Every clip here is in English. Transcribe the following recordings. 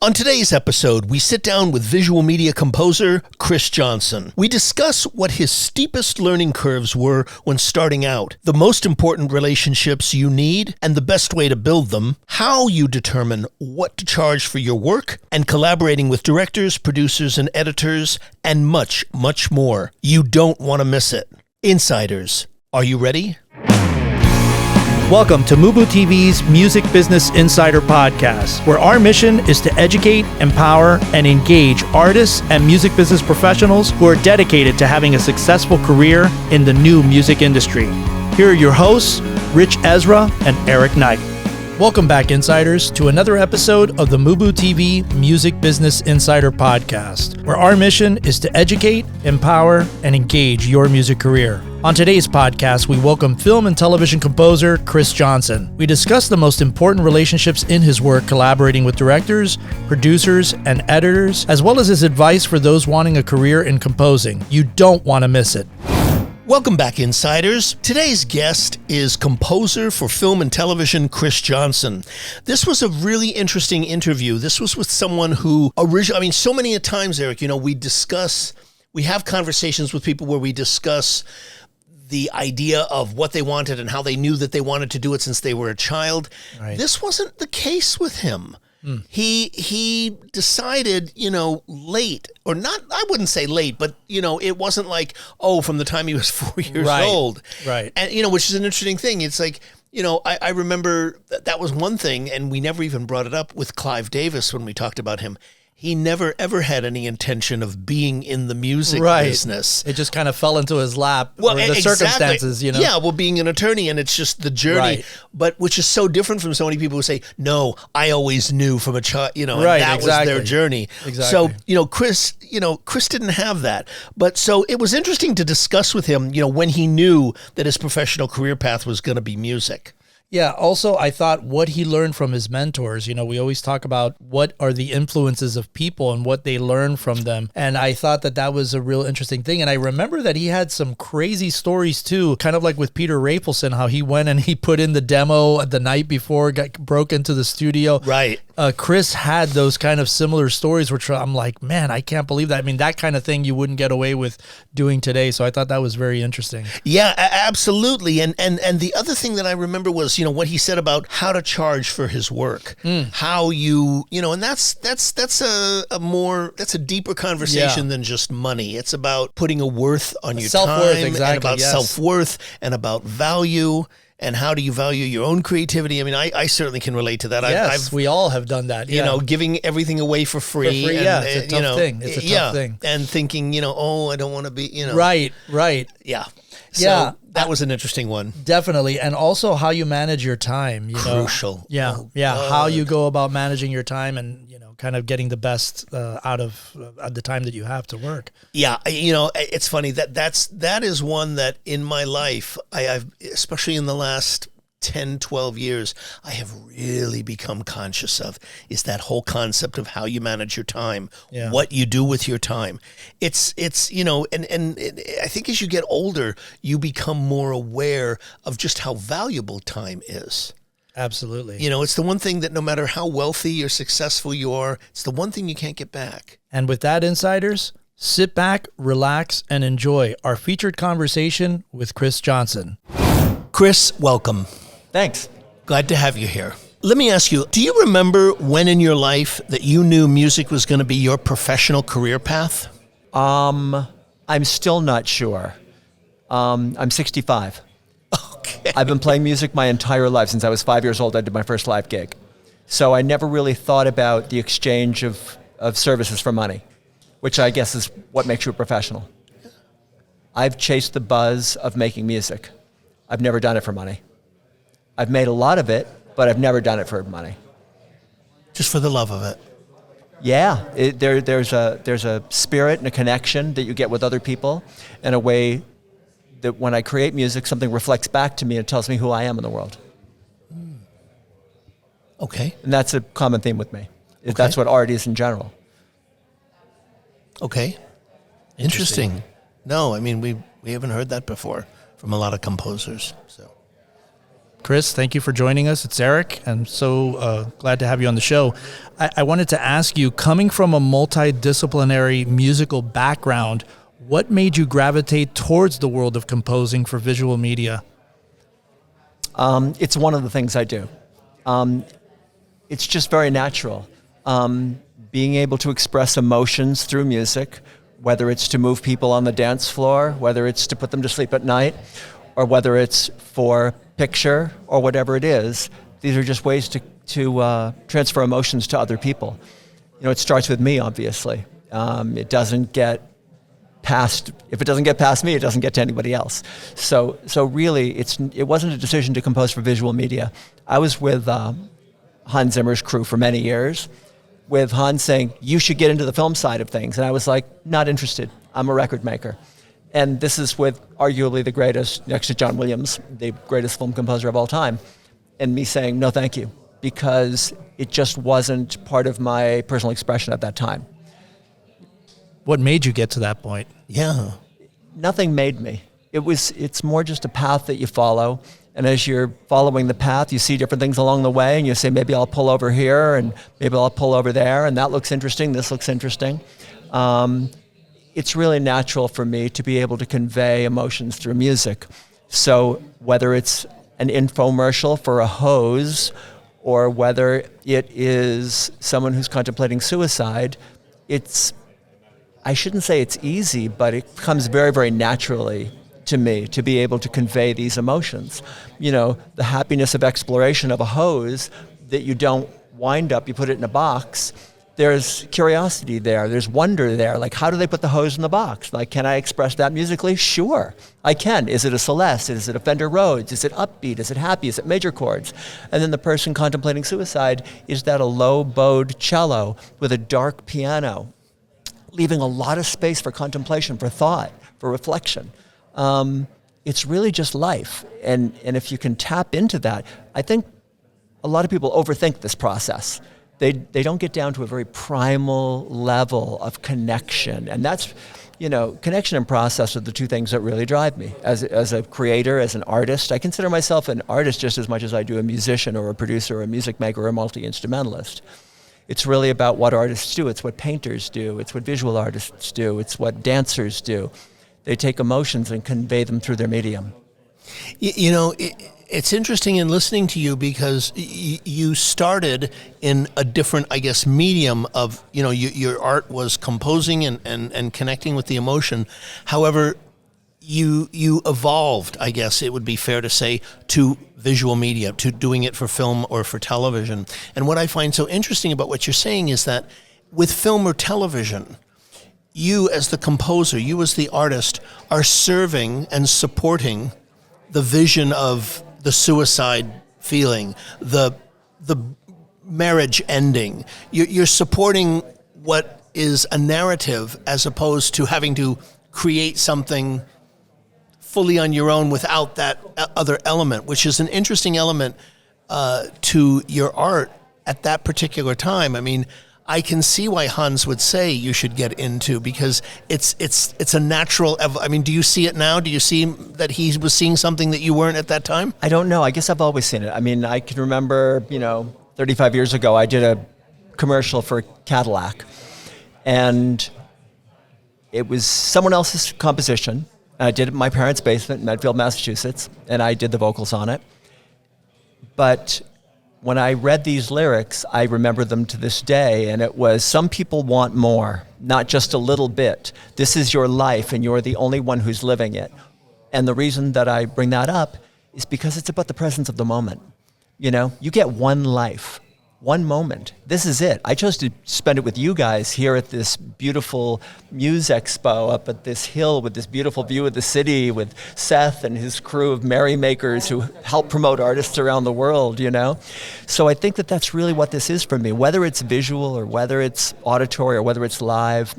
On today's episode, we sit down with visual media composer Chris Johnson. We discuss what his steepest learning curves were when starting out, the most important relationships you need and the best way to build them, how you determine what to charge for your work, and collaborating with directors, producers, and editors, and much, much more. You don't want to miss it. Insiders, are you ready? Welcome to MUBUTV's Music Business Insider Podcast, where our mission is to educate, empower, and engage artists and music business professionals who are dedicated to having a successful career in the new music industry. Here are your hosts, Ritch, Esra, and Eric Knight. Welcome back, Insiders, to another episode of the MUBUTV Music Business Insider Podcast, where our mission is to educate, empower, and engage your music career. On today's podcast, we welcome film and television composer Chris Johnson. We discuss the most important relationships in his work collaborating with directors, producers, and editors, as well as his advice for those wanting a career in composing. You don't want to miss it. Welcome back, Insiders. Today's guest is composer for film and television, Chris Johnson. This was a really interesting interview. This was with someone who so many times, Eric, we have conversations with people where we discuss the idea of what they wanted and how they knew that they wanted to do it since they were a child. Right. This wasn't the case with him. He decided, late, or not, I wouldn't say late, but, it wasn't like, from the time he was 4 years old. Right. And, which is an interesting thing. It's like, I remember that was one thing, and we never even brought it up with Clive Davis when we talked about him. He never, ever had any intention of being in the music business. It just kind of fell into his lap. Well, the circumstances, Yeah, being an attorney, and it's just the journey. But which is so different from so many people who say, no, I always knew from a child, and that was their journey. Exactly. So, Chris didn't have that. But so it was interesting to discuss with him, when he knew that his professional career path was going to be music. Yeah. Also, I thought what he learned from his mentors, we always talk about what are the influences of people and what they learn from them. And I thought that was a real interesting thing. And I remember that he had some crazy stories too, kind of like with Peter Rapelson, how he went and he put in the demo the night before, broke into the studio. Right. Chris had those kind of similar stories, which I'm like, man, I can't believe that. I mean, that kind of thing you wouldn't get away with doing today. So I thought that was very interesting. Yeah, absolutely. And the other thing that I remember was, what he said about how to charge for his work, how and that's a deeper conversation than just money. It's about putting a worth on your self-worth, time, exactly, and about self-worth and about value. And how do you value your own creativity? I mean, I certainly can relate to that. Yes, we all have done that. Yeah. Giving everything away for free. It's a tough thing. It's a tough thing. And thinking, I don't want to be, Right. Yeah. So that was an interesting one. Definitely. And also how you manage your time. Crucial. Yeah. How you go about managing your time and, kind of getting the best out of the time that you have to work. Yeah. It's funny that is one that in my life, I've, especially in the last 10, 12 years, I have really become conscious of, is that whole concept of how you manage your time, what you do with your time. It's and I think as you get older, you become more aware of just how valuable time is. Absolutely. It's the one thing that no matter how wealthy or successful you are, it's the one thing you can't get back. And with that, Insiders, sit back, relax, and enjoy our featured conversation with Chris Johnson. Chris, welcome. Thanks. Glad to have you here. Let me ask you, do you remember when in your life that you knew music was going to be your professional career path? I'm still not sure. I'm 65. Okay. I've been playing music my entire life. Since I was 5 years old, I did my first live gig. So I never really thought about the exchange of services for money, which I guess is what makes you a professional. I've chased the buzz of making music. I've never done it for money. I've made a lot of it, but I've never done it for money. Just for the love of it. Yeah, there's a spirit and a connection that you get with other people in a way that when I create music, something reflects back to me and tells me who I am in the world. Okay. And that's a common theme with me. Okay. That's what art is in general. Okay. Interesting. No, I mean, we haven't heard that before from a lot of composers. So Chris, thank you for joining us. It's Eric. I'm so glad to have you on the show. I wanted to ask you, coming from a multidisciplinary musical background, what made you gravitate towards the world of composing for visual media? It's one of the things I do. It's just very natural. Being able to express emotions through music, whether it's to move people on the dance floor, whether it's to put them to sleep at night, or whether it's for picture or whatever it is, these are just ways to transfer emotions to other people. It starts with me, obviously. It doesn't get past, if it doesn't get past me, it doesn't get to anybody else. So really, it wasn't a decision to compose for visual media. I was with Hans Zimmer's crew for many years, with Hans saying, you should get into the film side of things. And I was like, not interested. I'm a record maker. And this is with arguably the greatest, next to John Williams, the greatest film composer of all time. And me saying, no, thank you, because it just wasn't part of my personal expression at that time. What made you get to that point? Yeah. Nothing made me. It's more just a path that you follow. And as you're following the path, you see different things along the way, and you say, maybe I'll pull over here, and maybe I'll pull over there, and that looks interesting, this looks interesting. It's really natural for me to be able to convey emotions through music. So whether it's an infomercial for a hose, or whether it is someone who's contemplating suicide, I shouldn't say it's easy, but it comes very, very naturally to me to be able to convey these emotions. The happiness of exploration of a hose that you don't wind up, you put it in a box. There's curiosity there, there's wonder there. Like, how do they put the hose in the box? Like, can I express that musically? Sure, I can. Is it a Celeste? Is it a Fender Rhodes? Is it upbeat? Is it happy? Is it major chords? And then the person contemplating suicide, is that a low-bowed cello with a dark piano, leaving a lot of space for contemplation, for thought, for reflection? It's really just life. And if you can tap into that, I think a lot of people overthink this process. They don't get down to a very primal level of connection. And that's, connection and process are the two things that really drive me. As a creator, as an artist, I consider myself an artist just as much as I do a musician or a producer or a music maker or a multi-instrumentalist. It's really about what artists do. It's what painters do. It's what visual artists do. It's what dancers do. They take emotions and convey them through their medium. It's interesting in listening to you because you started in a different, I guess, medium of, your art was composing and connecting with the emotion. However, you evolved, I guess it would be fair to say, to visual media, to doing it for film or for television. And what I find so interesting about what you're saying is that with film or television, you as the composer, you as the artist, are serving and supporting the vision of the suicide feeling, the marriage ending. You're supporting what is a narrative as opposed to having to create something fully on your own without that other element, which is an interesting element to your art at that particular time. I mean, I can see why Hans would say you should get into, because it's a natural. I mean, do you see it now? Do you see that he was seeing something that you weren't at that time? I don't know. I guess I've always seen it. I mean, I can remember, 35 years ago, I did a commercial for Cadillac, and it was someone else's composition. I did it in my parents' basement in Medfield, Massachusetts, and I did the vocals on it. But when I read these lyrics, I remember them to this day, and it was, some people want more, not just a little bit. This is your life, and you're the only one who's living it. And the reason that I bring that up is because it's about the presence of the moment. You get one life, one moment. This is it. I chose to spend it with you guys here at this beautiful Muse Expo up at this hill with this beautiful view of the city, with Seth and his crew of merrymakers who help promote artists around the world, So I think that that's really what this is for me, whether it's visual or whether it's auditory or whether it's live.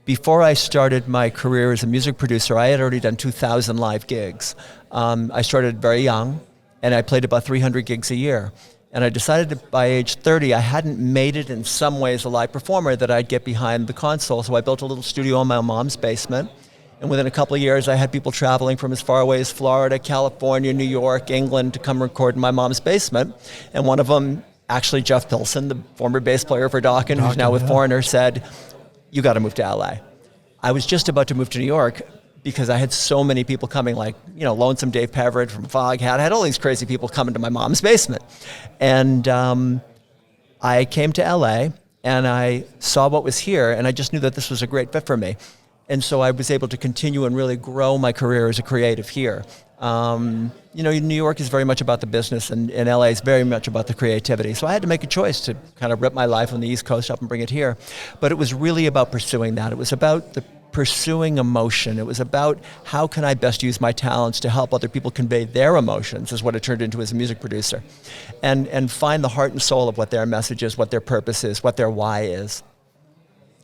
Before I started my career as a music producer, I had already done 2,000 live gigs. I started very young, and I played about 300 gigs a year. And I decided that by age 30, I hadn't made it in some ways a live performer, that I'd get behind the console. So I built a little studio in my mom's basement. And within a couple of years, I had people traveling from as far away as Florida, California, New York, England to come record in my mom's basement. And one of them, actually Jeff Pilson, the former bass player for Dokken, who's now with Foreigner, said, "You got to move to LA." I was just about to move to New York because I had so many people coming, like, Lonesome Dave Peverett from Foghat. I had all these crazy people coming to my mom's basement. And I came to LA and I saw what was here, and I just knew that this was a great fit for me. And so I was able to continue and really grow my career as a creative here. New York is very much about the business, and LA is very much about the creativity. So I had to make a choice to kind of rip my life on the East Coast up and bring it here. But it was really about pursuing that. It was about pursuing emotion. It was about how can I best use my talents to help other people convey their emotions, is what it turned into as a music producer. And find the heart and soul of what their message is, what their purpose is, what their why is.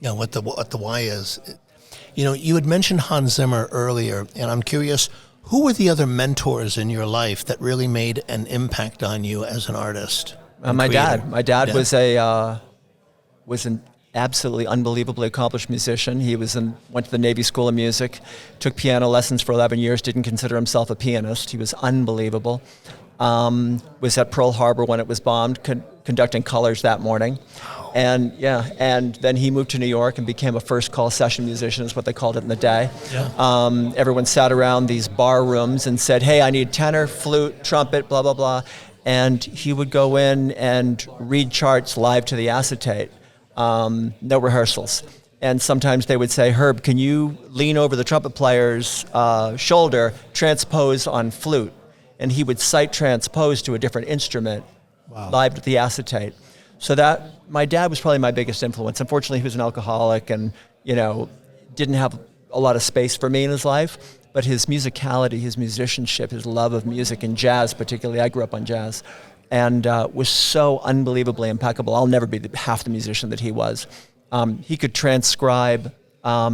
Yeah, what the why is. You had mentioned Hans Zimmer earlier, and I'm curious, who were the other mentors in your life that really made an impact on you as an artist? My dad. My dad was an absolutely unbelievably accomplished musician. He went to the Navy School of Music, took piano lessons for 11 years, didn't consider himself a pianist. He was unbelievable. Was at Pearl Harbor when it was bombed, conducting colors that morning. And then he moved to New York and became a first call session musician, is what they called it in the day. Yeah. Everyone sat around these bar rooms and said, "Hey, I need tenor, flute, trumpet, blah, blah, blah." And he would go in and read charts live to the acetate. No rehearsals. And sometimes they would say, "Herb, can you lean over the trumpet player's shoulder, transpose on flute?" And he would sight transpose to a different instrument live to the acetate. So that, my dad was probably my biggest influence. Unfortunately, he was an alcoholic and, didn't have a lot of space for me in his life. But his musicality, his musicianship, his love of music and jazz particularly, I grew up on jazz, and was so unbelievably impeccable. I'll never be half the musician that he was. He could transcribe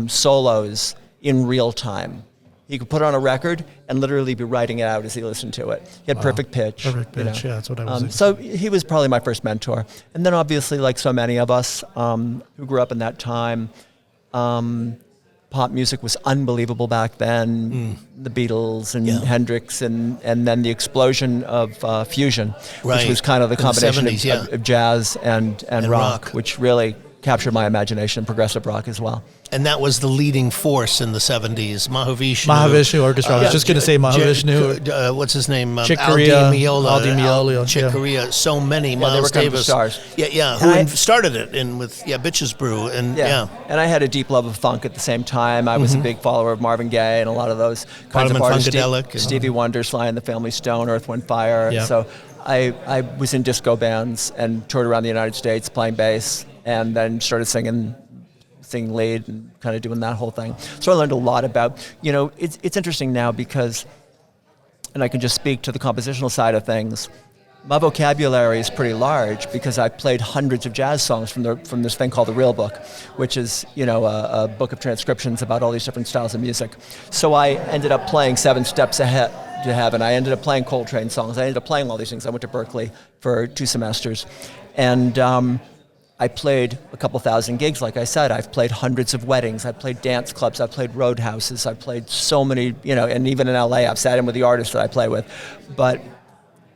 solos in real time. He could put on a record and literally be writing it out as he listened to it. He had perfect pitch. Perfect pitch, yeah, that's what I was So he was probably my first mentor. And then obviously, like so many of us who grew up in that time, pop music was unbelievable back then. The Beatles and Hendrix, and then the explosion of fusion, which was kind of the combination the 70s, of jazz and rock, which really captured my imagination, progressive rock as well. And that was the leading force in the 70s. Mahavishnu Orchestra. I was just going to say Mahavishnu. What's his name? Chick Corea. Chick Corea. So many. Miles they were Davis. Kind of stars. Who started it with Bitches Brew. And And I had a deep love of funk at the same time. I was a big follower of Marvin Gaye and a lot of those kinds of artists. Stevie Wonder, Sly and the Family Stone, Earth, Wind, Fire. Yeah. So I was in disco bands and toured around the United States playing bass, and then started singing lead and kind of doing that whole thing. So I learned a lot about, it's interesting now because, and I can just speak to the compositional side of things, my vocabulary is pretty large because I played hundreds of jazz songs from this thing called the Real Book, which is, a book of transcriptions about all these different styles of music. So I ended up playing 7 Steps Ahead to Heaven. I ended up playing Coltrane songs. I ended up playing all these things. I went to Berkeley for 2 semesters. And I played a couple thousand gigs, like I said. I've played hundreds of weddings. I've played dance clubs. I've played roadhouses. I've played so many, and even in LA, I've sat in with the artists that I play with. But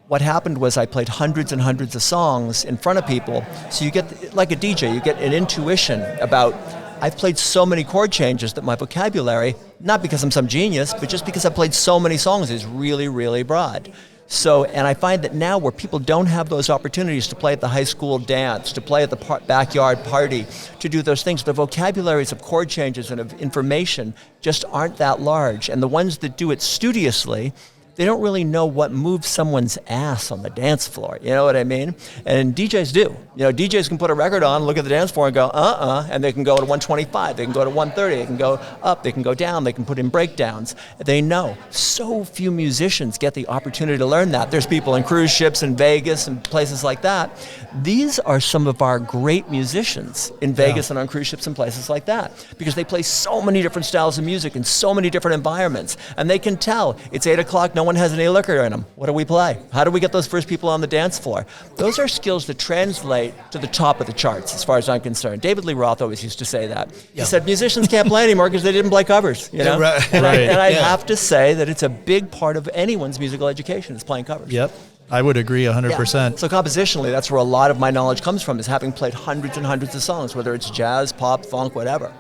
what happened was I played hundreds and hundreds of songs in front of people. So you get, like a DJ, you get an intuition about, I've played so many chord changes that my vocabulary, not because I'm some genius, but just because I've played so many songs, is really, really broad. So, and I find that now where people don't have those opportunities to play at the high school dance, to play at the backyard party, to do those things, the vocabularies of chord changes and of information just aren't that large. And the ones that do it studiously, they don't really know what moves someone's ass on the dance floor. You know what I mean? And DJs do. DJs can put a record on, look at the dance floor and go, and they can go to 125, they can go to 130, they can go up, they can go down, they can put in breakdowns. They know. So few musicians get the opportunity to learn that. There's people in cruise ships in Vegas and places like that. These are some of our great musicians in Vegas and on cruise ships and places like that, because they play so many different styles of music in so many different environments. And they can tell it's 8 o'clock, no one has any liquor in them. What do we play? How do we get those first people on the dance floor? Those are skills that translate to the top of the charts, as far as I'm concerned. David Lee Roth always used to say that. He said musicians can't play anymore because they didn't play covers. You know? Right. And I have to say that it's a big part of anyone's musical education is playing covers. Yep. I would agree 100%. So compositionally, that's where a lot of my knowledge comes from, is having played hundreds and hundreds of songs, whether it's jazz, pop, funk, whatever.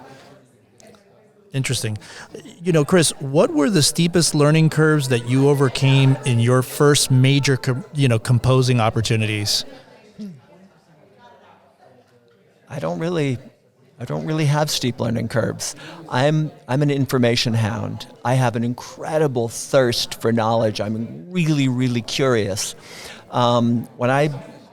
Interesting. You know, Chris, what were the steepest learning curves that you overcame in your first major, composing opportunities? I don't really have steep learning curves. I'm an information hound. I have an incredible thirst for knowledge. I'm really, really curious. When I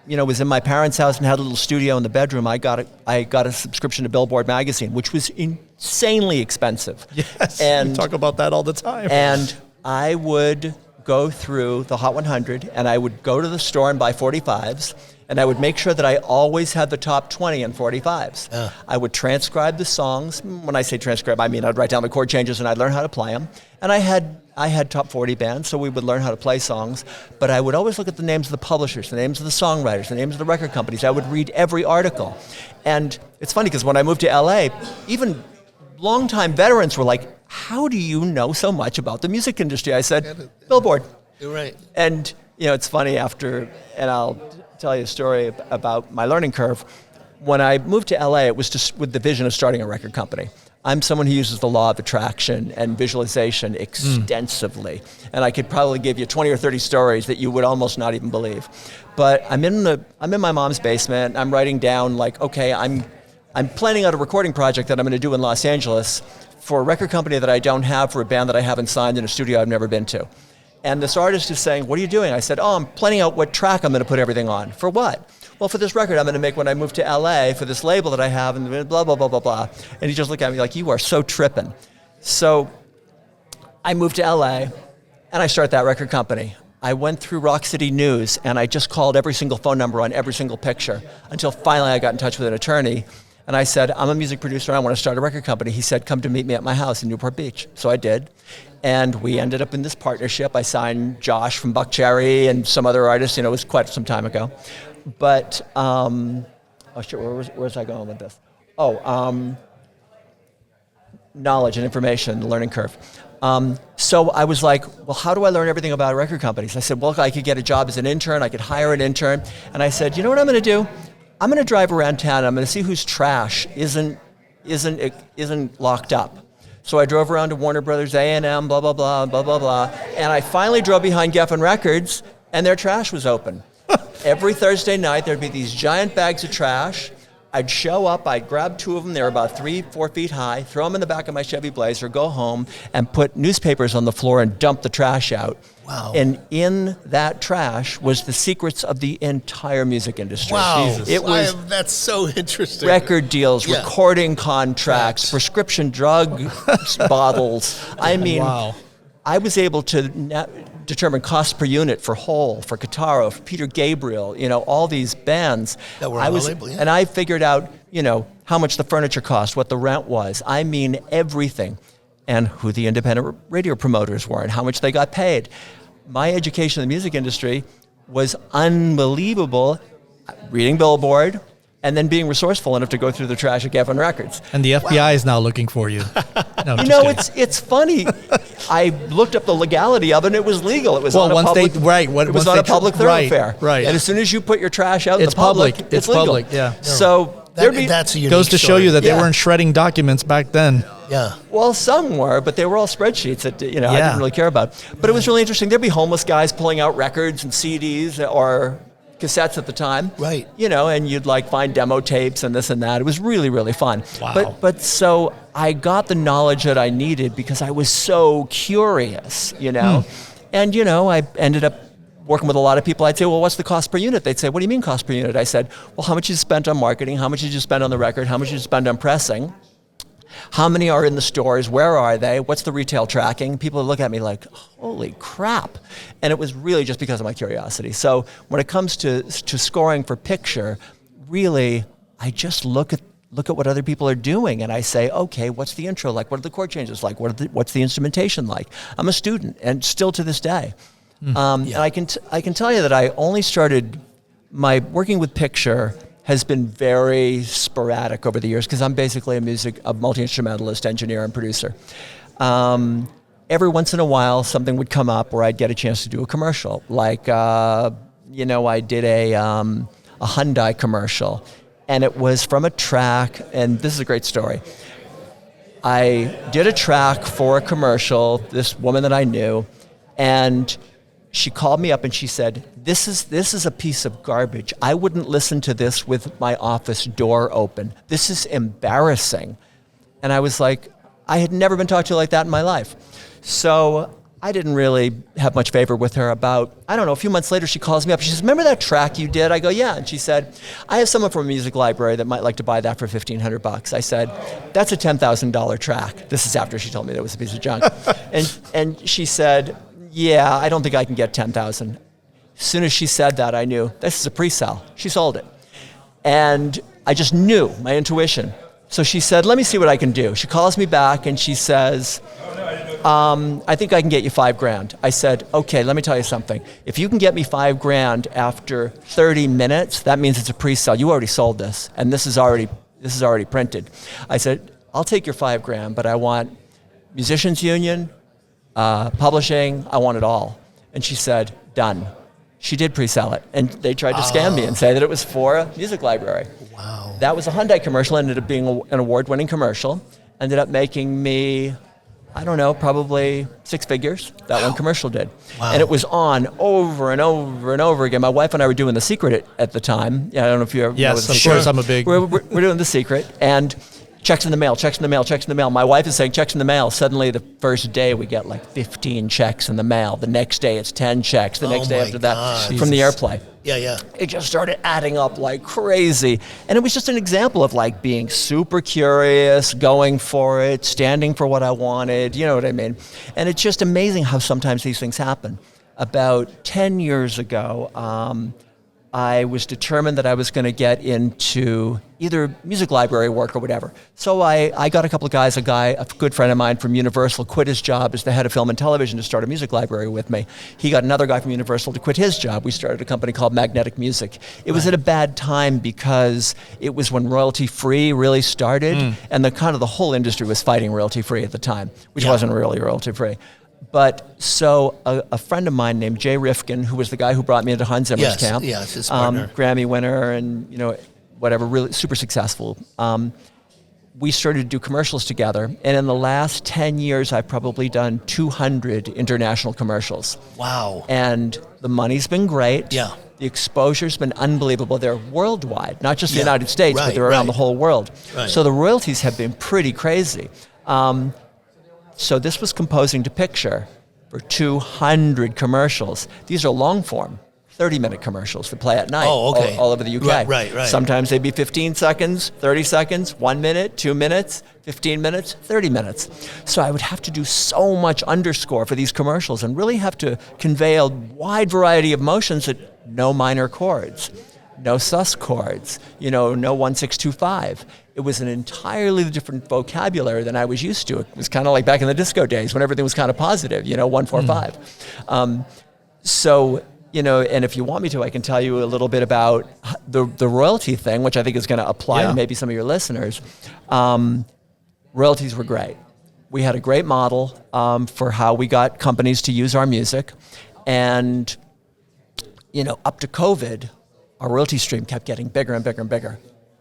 was in my parents' house and had a little studio in the bedroom, I got a subscription to Billboard magazine, which was insanely expensive. Yes, and we talk about that all the time. And I would go through the Hot 100, and I would go to the store and buy 45s, and I would make sure that I always had the top 20 in 45s. I would transcribe the songs. When I say transcribe, I mean I'd write down the chord changes and I'd learn how to play them. And I had top 40 bands, so we would learn how to play songs. But I would always look at the names of the publishers, the names of the songwriters, the names of the record companies. I would read every article. And it's funny because when I moved to LA, even longtime veterans were like, how do you know so much about the music industry? I said, Billboard. You're right. And it's funny and I'll tell you a story about my learning curve. When I moved to LA, it was just with the vision of starting a record company. I'm someone who uses the law of attraction and visualization extensively. And I could probably give you 20 or 30 stories that you would almost not even believe. But I'm in my mom's basement. I'm writing down I'm planning out a recording project that I'm going to do in Los Angeles for a record company that I don't have, for a band that I haven't signed, in a studio I've never been to. And this artist is saying, what are you doing? I said, I'm planning out what track I'm going to put everything on. For what? Well, for this record I'm going to make when I move to LA for this label that I have, and blah, blah, blah, blah, blah. And he just looked at me like, you are so tripping. So I moved to LA, and I started that record company. I went through Rock City News, and I just called every single phone number on every single picture until finally I got in touch with an attorney. And I said, I'm a music producer, I want to start a record company. He said, come to meet me at my house in Newport Beach. So I did. And we ended up in this partnership. I signed Josh from Buck Cherry and some other artists. It was quite some time ago. But, where was I going with this? Knowledge and information, the learning curve. So I was like, well, how do I learn everything about record companies? I said, well, I could get a job as an intern. I could hire an intern. And I said, you know what I'm going to do? I'm going to drive around town. I'm going to see whose trash isn't locked up. So I drove around to Warner Brothers, A&M, blah, blah, blah, blah, blah, blah. And I finally drove behind Geffen Records, and their trash was open. Every Thursday night, there'd be these giant bags of trash. I'd show up, I'd grab two of them, they were about 3-4 feet high, throw them in the back of my Chevy Blazer, go home, and put newspapers on the floor and dump the trash out. Wow. And in that trash was the secrets of the entire music industry. Wow. Jesus. It was that's so interesting. record deals, recording contracts, prescription drug bottles. I mean, wow. I was able to determine cost per unit for Hole, for Guitarro, for Peter Gabriel, all these bands. That were on the label, And I figured out, how much the furniture cost, what the rent was. I mean, everything. And who the independent radio promoters were and how much they got paid. My education in the music industry was unbelievable, reading Billboard, and then being resourceful enough to go through the trash at Geffen Records. And the FBI is now looking for you. No, it's funny. I looked up the legality of it, and it was legal. It was on a public thoroughfare. Right. And as soon as you put your trash out in It's the public, public. it's It's legal. public, yeah. So that's a unique goes to show story. you that they Yeah. weren't shredding documents back then. Yeah. Well, some were, but they were all spreadsheets that I didn't really care about. But it was really interesting. There'd be homeless guys pulling out records and CDs or cassettes at the time. Right. And you'd find demo tapes and this and that. It was really, really fun. Wow. But so I got the knowledge that I needed because I was so curious, And, I ended up working with a lot of people. I'd say, well, what's the cost per unit? They'd say, what do you mean cost per unit? I said, well, how much did you spend on marketing? How much did you spend on the record? How much did you spend on pressing? How many are in the stores? Where are they? What's the retail tracking? People look at me like, holy crap. And it was really just because of my curiosity. So when it comes to scoring for picture, really, I just look at look at what other people are doing, and I say, okay, what's the intro like? What are the chord changes like? What's the instrumentation like? I'm a student, and still to this day. And I can tell you that I only started my working with picture has been very sporadic over the years because I'm basically a multi-instrumentalist, engineer, and producer. Every once in a while, something would come up where I'd get a chance to do a commercial. Like, I did a Hyundai commercial, and it was from a track, and this is a great story. I did a track for a commercial, this woman that I knew, and she called me up and she said, this is a piece of garbage. I wouldn't listen to this with my office door open. This is embarrassing. And I was like, I had never been talked to like that in my life. So I didn't really have much favor with her. About, I don't know, a few months later, she calls me up. She says, remember that track you did? I go, yeah. And she said, I have someone from a music library that might like to buy that for $1,500. I said, that's a $10,000 track. This is after she told me that it was a piece of junk. and she said, yeah, I don't think I can get 10,000. As soon as she said that, I knew this is a pre-sale. She sold it. And I just knew, my intuition. So she said, let me see what I can do. She calls me back and she says, I think I can get you $5,000. I said, okay, let me tell you something. If you can get me $5,000 after 30 minutes, that means it's a pre-sale. You already sold this, and this is already printed. I said, I'll take your $5,000, but I want musicians union, publishing, I want it all. And she said, done. She did pre-sell it, and they tried to scam me and say that it was for a music library. Wow. That was a Hyundai commercial, ended up being an award-winning commercial, ended up making me, I don't know, probably 6 figures. That one commercial did. Wow. And it was on over and over and over again. My wife and I were doing The Secret at the time. Yeah, I don't know if you ever know Yes, The of Secret. course, I'm a big... We're doing The Secret, and checks in the mail, checks in the mail, checks in the mail. My wife is saying checks in the mail. Suddenly the first day we get like 15 checks in the mail. The next day it's 10 checks. The next day after that from the airplay. Yeah. It just started adding up like crazy. And it was just an example of like being super curious, going for it, standing for what I wanted, you know what I mean? And it's just amazing how sometimes these things happen. About 10 years ago, I was determined that I was going to get into either music library work or whatever. So I got a couple of guys, a good friend of mine from Universal quit his job as the head of film and television to start a music library with me. He got another guy from Universal to quit his job. We started a company called Magnetic Music. It was at a bad time because it was when royalty-free really started, and the whole industry was fighting royalty-free at the time, which wasn't really royalty-free. But so a friend of mine named Jay Rifkin, who was the guy who brought me into Hans Zimmer's camp, his partner. Grammy winner and whatever, really super successful. We started to do commercials together, and in the last 10 years, I've probably done 200 international commercials. Wow. And the money's been great. Yeah. The exposure's been unbelievable. They're worldwide, not just the United States, but they're around the whole world. Right. So the royalties have been pretty crazy. So this was composing to picture for 200 commercials. These are long form, 30-minute commercials that play at night all over the UK. Right. Sometimes they'd be 15 seconds, 30 seconds, 1 minute, 2 minutes, 15 minutes, 30 minutes. So I would have to do so much underscore for these commercials and really have to convey a wide variety of motions at no minor chords, no sus chords, no 1-6-2-5. It was an entirely different vocabulary than I was used to. It was kind of like back in the disco days when everything was kind of positive, 1-4-5. So, and if you want me to, I can tell you a little bit about the royalty thing, which I think is going to apply to maybe some of your listeners. Royalties were great. We had a great model for how we got companies to use our music. And, up to COVID, our royalty stream kept getting bigger and bigger and bigger.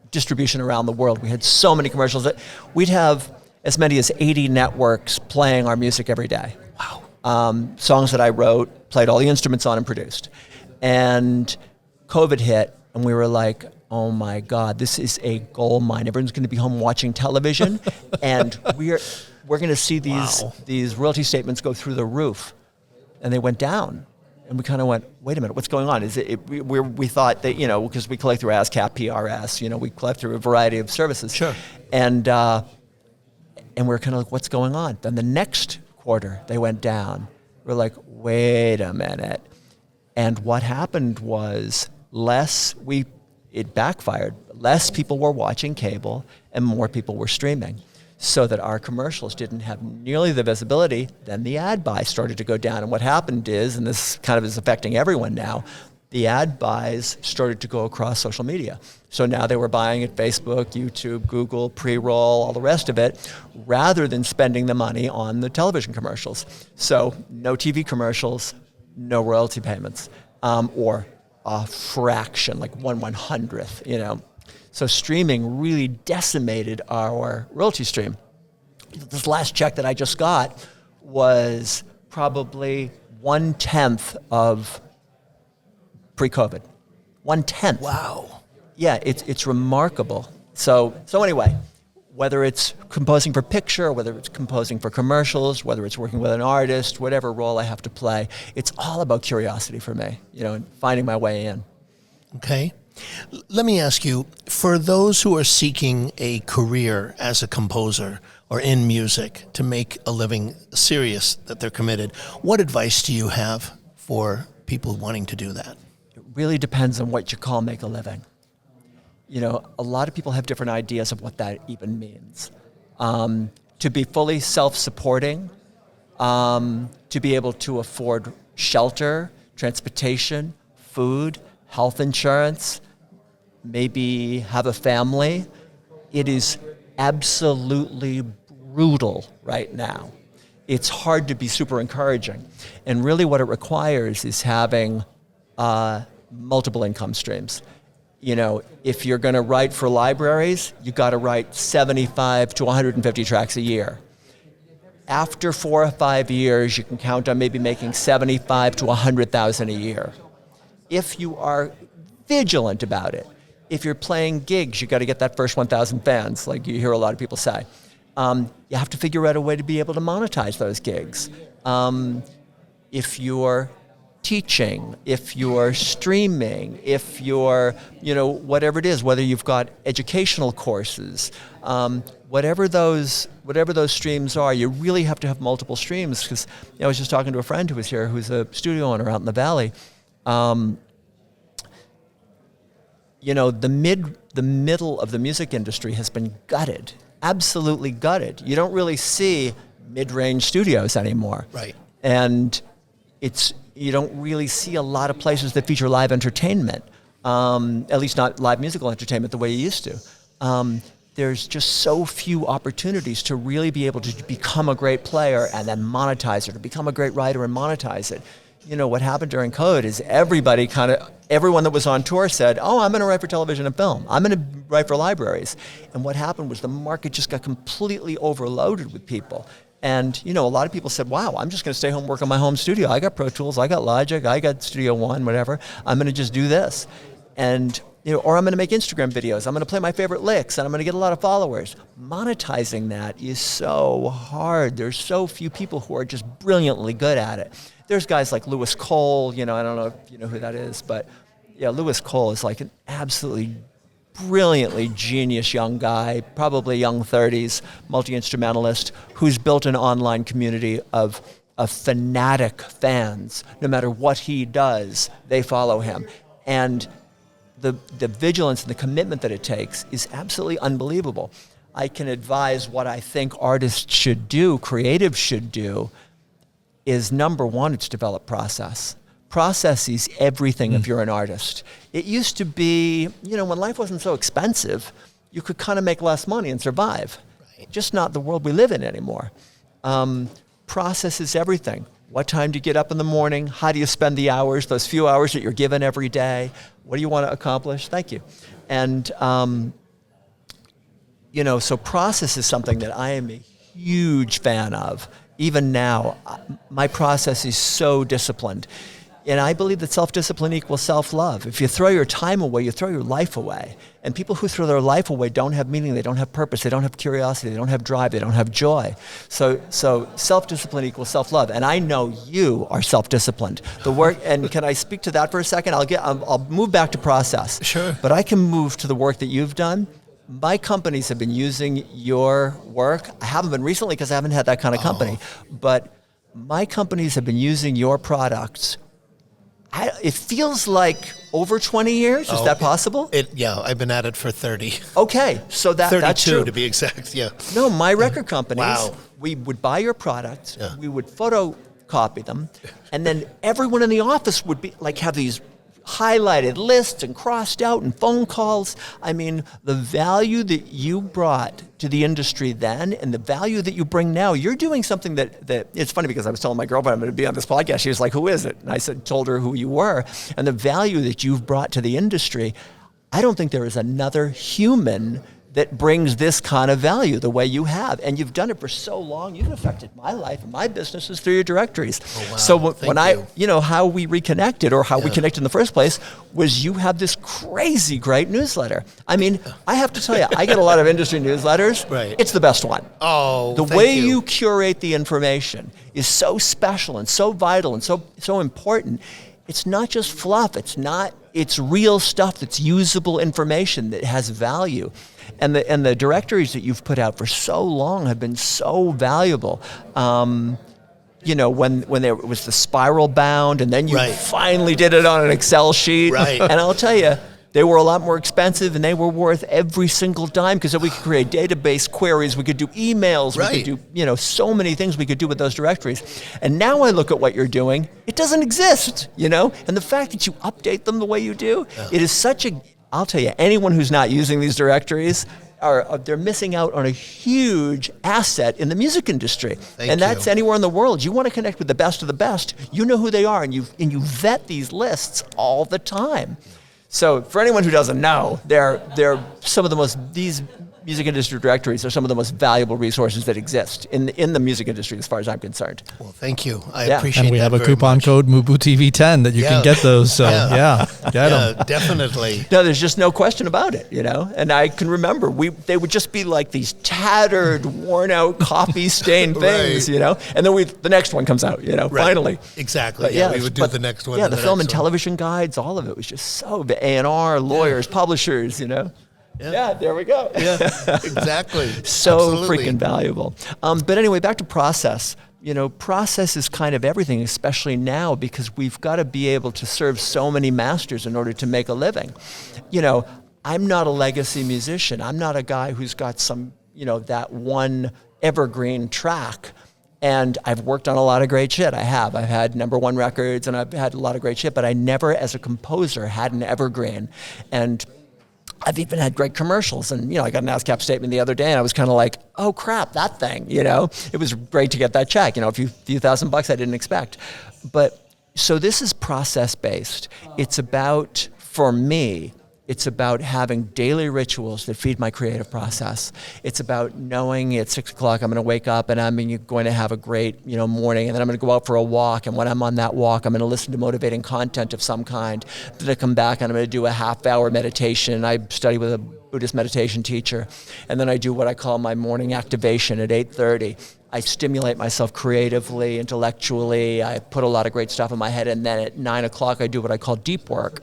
Distribution around the world. We had so many commercials that we'd have as many as 80 networks playing our music every day. Wow. Songs that I wrote, played all the instruments on and produced. And COVID hit and we were like, oh my God, this is a gold mine. Everyone's going to be home watching television and we're going to see these royalty statements go through the roof. And they went down. And we kind of went, wait a minute, what's going on? We thought that, because we collect through ASCAP, PRS, we collect through a variety of services. Sure. And we're kind of like, what's going on? Then the next quarter, they went down. We're like, wait a minute. And what happened was it backfired. less people were watching cable and more people were streaming, so that our commercials didn't have nearly the visibility. Then the ad buy started to go down. And what happened is, and this kind of is affecting everyone now, the ad buys started to go across social media. So now they were buying at Facebook, YouTube, Google, pre-roll, all the rest of it, rather than spending the money on the television commercials. So no TV commercials, no royalty payments, or a fraction, like 1/100th, you know. So streaming really decimated our royalty stream. This last check that I just got was probably 1/10 of pre-COVID. 1/10. Wow. Yeah, it's remarkable. So anyway, whether it's composing for picture, whether it's composing for commercials, whether it's working with an artist, whatever role I have to play, it's all about curiosity for me, you know, and finding my way in. Okay. Let me ask you, for those who are seeking a career as a composer or in music to make a living serious that they're committed, what advice do you have for people wanting to do that? It really depends on what you call make a living. You know, a lot of people have different ideas of what that even means. To be fully self-supporting, to be able to afford shelter, transportation, food, health insurance, maybe have a family. It is absolutely brutal right now. It's hard to be super encouraging. And really what it requires is having multiple income streams. You know, if you're going to write for libraries, you got to write 75 to 150 tracks a year. After 4 or 5 years, you can count on maybe making 75 to 100,000 a year. If you are vigilant about it, if you're playing gigs, you got to get that first 1,000 fans, like you hear a lot of people say. You have to figure out a way to be able to monetize those gigs. If you're teaching, if you're streaming, if you're, you know, whatever it is, whether you've got educational courses, whatever those streams are, you really have to have multiple streams. Because I was just talking to a friend who was here, who's a studio owner out in the Valley. You know, the middle of the music industry has been gutted, absolutely gutted. You don't really see mid-range studios anymore. Right. And you don't really see a lot of places that feature live entertainment, at least not live musical entertainment the way you used to. There's just so few opportunities to really be able to become a great player and then monetize it, or become a great writer and monetize it. You know, what happened during COVID is everyone that was on tour said, oh, I'm going to write for television and film. I'm going to write for libraries. And what happened was the market just got completely overloaded with people. And, you know, a lot of people said, wow, I'm just going to stay home and work on my home studio. I got Pro Tools, I got Logic, I got Studio One, whatever. I'm going to just do this. And, you know, or I'm going to make Instagram videos. I'm going to play my favorite licks, and I'm going to get a lot of followers. Monetizing that is so hard. There's so few people who are just brilliantly good at it. There's guys like Lewis Cole, you know, I don't know if you know who that is, but yeah, Lewis Cole is like an absolutely brilliantly genius young guy, probably young 30s, multi-instrumentalist, who's built an online community of fanatic fans. No matter what he does, they follow him. And the vigilance and the commitment that it takes is absolutely unbelievable. I can advise what I think artists should do, creatives should do, is number one, it's develop process. Process is everything if you're an artist. It used to be, you know, when life wasn't so expensive, you could kind of make less money and survive. Right. Just not the world we live in anymore. Process is everything. What time do you get up in the morning? How do you spend the hours, those few hours that you're given every day? What do you want to accomplish? Thank you. And, you know, so process is something that I am a huge fan of. Even now, my process is so disciplined. And I believe that self-discipline equals self-love. If you throw your time away, you throw your life away. And people who throw their life away don't have meaning, they don't have purpose, they don't have curiosity, they don't have drive, they don't have joy. So self-discipline equals self-love. And I know you are self-disciplined. The work, and can I speak to that for a second? I'll move back to process. Sure. But I can move to the work that you've done. My companies have been using your work. I haven't been recently because I haven't had that kind of company. But my companies have been using your products it feels like over 20 years. Is that possible? I've been at it for 30. Okay, so that's 32 true. to be exact, yeah. No, my record companies, Wow. we would buy your products, we would photocopy them, and then everyone in the office would be like have these highlighted lists and crossed out and phone calls. I mean, the value that you brought to the industry then and the value that you bring now, you're doing something that it's funny because I was telling my girlfriend I'm going to be on this podcast. She was like, who is it? And I told her who you were. And the value that you've brought to the industry, I don't think there is another human that brings this kind of value the way you have. And you've done it for so long. You've affected my life and my businesses through your directories. Oh, wow. So Thank you. how we reconnected or how we connected in the first place was you have this crazy great newsletter. I mean, I have to tell you, I get a lot of industry newsletters. Right. It's the best one. Oh, the thank way you. you curate the information is so special and so vital and so important. It's not just fluff. It's real stuff that's usable information that has value. And the directories that you've put out for so long have been so valuable. When there was the spiral bound and then you finally did it on an Excel sheet. Right. And I'll tell you, they were a lot more expensive and they were worth every single dime because we could create database queries, we could do emails, we could do, so many things we could do with those directories. And now I look at what you're doing, it doesn't exist, and the fact that you update them the way you do, it is I'll tell you, anyone who's not using these directories, they're missing out on a huge asset in the music industry. And that's anywhere in the world. You want to connect with the best of the best, you know who they are, and you vet these lists all the time. So for anyone who doesn't know, they're some of these music industry directories are some of the most valuable resources that exist in the music industry as far as I'm concerned. Well, thank you. I appreciate that. And we have a very coupon much. code MUBUTV10 that you can get those. So get them. Definitely. No, there's just no question about it, And I can remember they would just be like these tattered, worn out, coffee stained things, And then the next one comes out, finally. Exactly. But we would do the next one. Yeah, the film and television guides, all of it was just so A&R, lawyers, publishers, Yeah, there we go. Yeah, exactly. So Absolutely. freaking valuable. But anyway, back to process. Process is kind of everything, especially now, because we've got to be able to serve so many masters in order to make a living. I'm not a legacy musician. I'm not a guy who's got some, that one evergreen track. And I've worked on a lot of great shit. I've had #1 records and I've had a lot of great shit, but I never, as a composer, had an evergreen. And I've even had great commercials, and I got an ASCAP statement the other day, and I was kind of like, "Oh crap, that thing!" It was great to get that check. A few $1,000 I didn't expect, but so this is process based. It's about, for me, it's about having daily rituals that feed my creative process. It's about knowing at 6 o'clock I'm going to wake up and I'm going to have a great morning, and then I'm going to go out for a walk, and when I'm on that walk I'm going to listen to motivating content of some kind. Then I come back and I'm going to do a half-hour meditation. I study with a Buddhist meditation teacher, and then I do what I call my morning activation at 8:30. I stimulate myself creatively, intellectually. I put a lot of great stuff in my head, and then at 9 o'clock I do what I call deep work.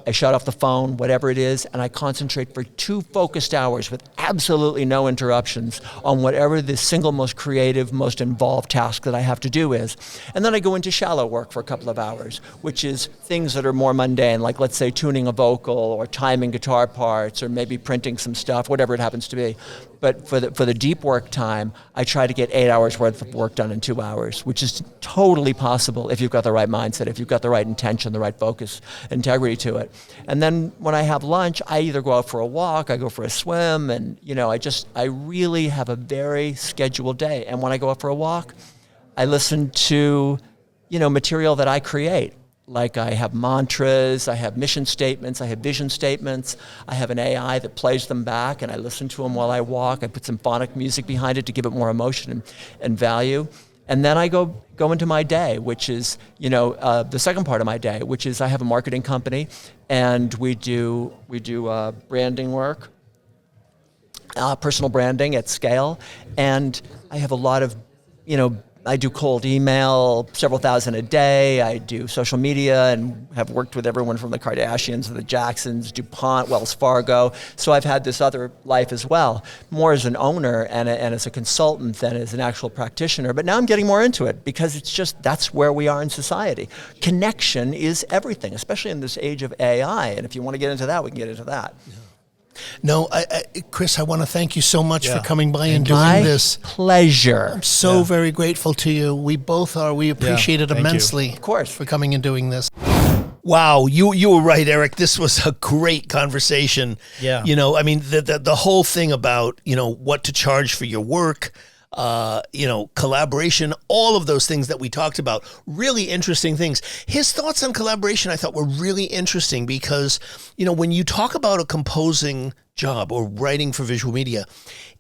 I shut off the phone, whatever it is, and I concentrate for 2 focused hours with absolutely no interruptions on whatever the single most creative, most involved task that I have to do is. And then I go into shallow work for a couple of hours, which is things that are more mundane, like let's say tuning a vocal or timing guitar parts or maybe printing some stuff, whatever it happens to be. But for the deep work time, I try to get 8 hours worth of work done in 2 hours, which is totally possible if you've got the right mindset, if you've got the right intention, the right focus, integrity to it. And then when I have lunch, I either go out for a walk, I go for a swim, and I really have a very scheduled day. And when I go out for a walk, I listen to, material that I create. Like I have mantras, I have mission statements, I have vision statements. I have an AI that plays them back, and I listen to them while I walk. I put symphonic music behind it to give it more emotion and value. And then I go into my day, which is, the second part of my day, which is I have a marketing company, and we do branding work, personal branding at scale. And I have a lot of, I do cold email, several thousand a day. I do social media and have worked with everyone from the Kardashians to the Jacksons, DuPont, Wells Fargo. So I've had this other life as well, more as an owner and as a consultant than as an actual practitioner. But now I'm getting more into it because it's just, that's where we are in society. Connection is everything, especially in this age of AI. And if you want to get into that, we can get into that. Yeah. No, Chris, I want to thank you so much for coming by and My doing this. pleasure. I'm so very grateful to you. We both are. We appreciate it immensely. Of course. For coming and doing this. Wow, you were right, Eric. This was a great conversation. Yeah. You know, I mean, the whole thing about, you know, what to charge for your work, you know, collaboration, all of those things that we talked about, really interesting things. His thoughts on collaboration, I thought, were really interesting because, you know, when you talk about a composing job or writing for visual media,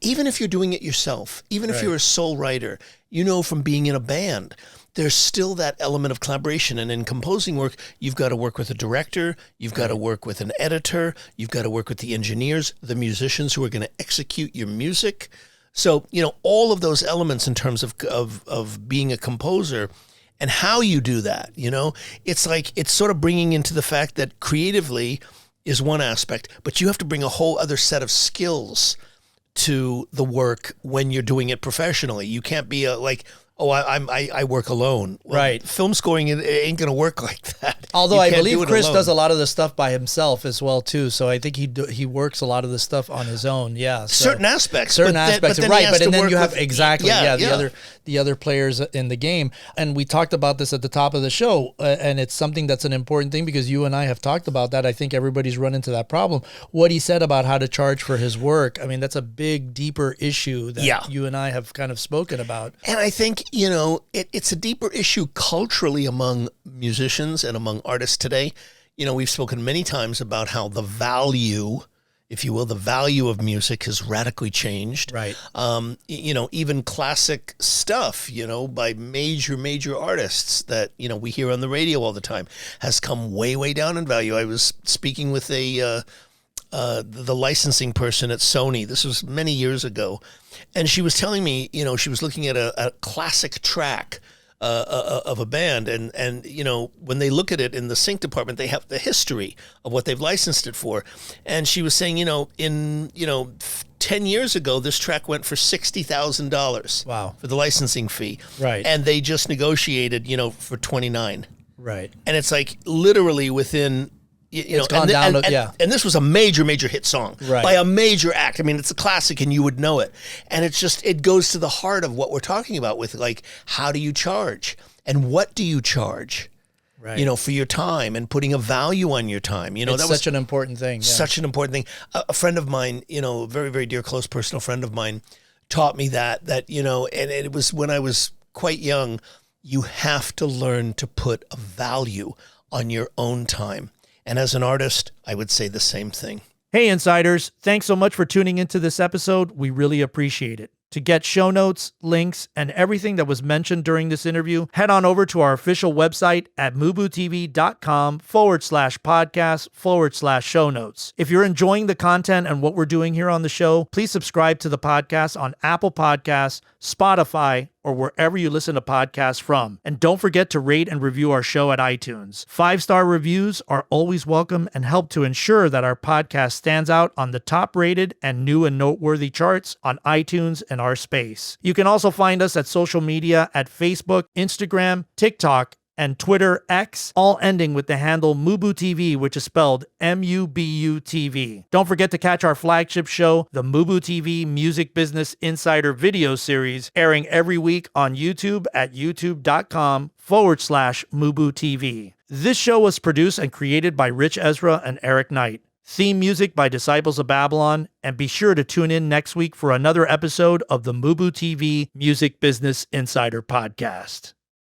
even if you're doing it yourself, even if you're a sole writer, you know, from being in a band, there's still that element of collaboration. And in composing work, you've got to work with a director, you've got to work with an editor, you've got to work with the engineers, the musicians who are going to execute your music. So, you know, all of those elements in terms of being a composer and how you do that, you know, it's like, it's sort of bringing into the fact that creatively is one aspect, but you have to bring a whole other set of skills to the work when you're doing it professionally. You can't be I work alone. Well, right. Film scoring it ain't going to work like that. Although You I can't believe do it Chris alone. does a lot of the stuff by himself as well too. So I think he works a lot of the stuff on his own. Yeah. So certain aspects, but then right. he has But to and then work you have with- exactly the other players in the game. And we talked about this at the top of the show, and it's something that's an important thing because you and I have talked about that. I think everybody's run into that problem. What he said about how to charge for his work, I mean, that's a big, deeper issue that you and I have kind of spoken about. And I think, you know, it's a deeper issue culturally among musicians and among artists today. You know, we've spoken many times about how the value, if you will, the value of music has radically changed. Right. You know, even classic stuff, you know, by major artists that, you know, we hear on the radio all the time has come way down in value. I was speaking with the licensing person at Sony. This was many years ago. And she was telling me, you know, she was looking at a classic track of a band. And, you know, when they look at it in the sync department, they have the history of what they've licensed it for. And she was saying, you know, 10 years ago, this track went for $60,000. Wow. For the licensing fee. Right. And they just negotiated, you know, for 29. Right. And it's like literally within, you know, It's gone down to. and this was a major hit song by a major act. I mean, it's a classic and you would know it. And it's just, it goes to the heart of what we're talking about with like, how do you charge and what do you charge? Right. You know, for your time and putting a value on your time. You know, It's that was such an important thing. Yeah. such an important thing. A friend of mine, you know, a very dear, close personal friend of mine taught me that, you know, and it was when I was quite young, you have to learn to put a value on your own time. And as an artist, I would say the same thing. Hey, Insiders, thanks so much for tuning into this episode. We really appreciate it. To get show notes, links, and everything that was mentioned during this interview, head on over to our official website at MUBUTV.com/podcast/show notes. If you're enjoying the content and what we're doing here on the show, please subscribe to the podcast on Apple Podcasts, Spotify, or wherever you listen to podcasts from. And don't forget to rate and review our show at iTunes. 5-star reviews are always welcome and help to ensure that our podcast stands out on the top-rated and new and noteworthy charts on iTunes and our space. You can also find us at social media at Facebook, Instagram, TikTok, and Twitter X, all ending with the handle MUBUTV, which is spelled MUBUTV. Don't forget to catch our flagship show, the MUBUTV Music Business Insider video series, airing every week on YouTube at youtube.com/MUBUTV. This show was produced and created by Ritch, Esra, and Eric Knight. Theme music by Disciples of Babylon, and be sure to tune in next week for another episode of the MUBUTV Music Business Insider Podcast.